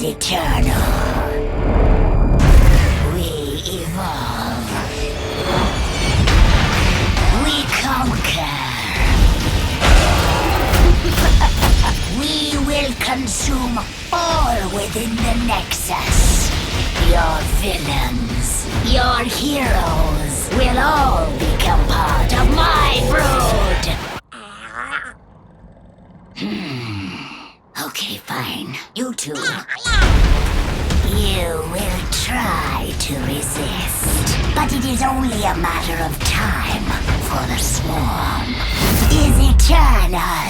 is eternal. We evolve. We conquer. We will consume all within the Nexus. Your villains, your heroes will all become part of my brood. Okay, fine. You two. You will try to resist, but it is only a matter of time, for the swarm is eternal.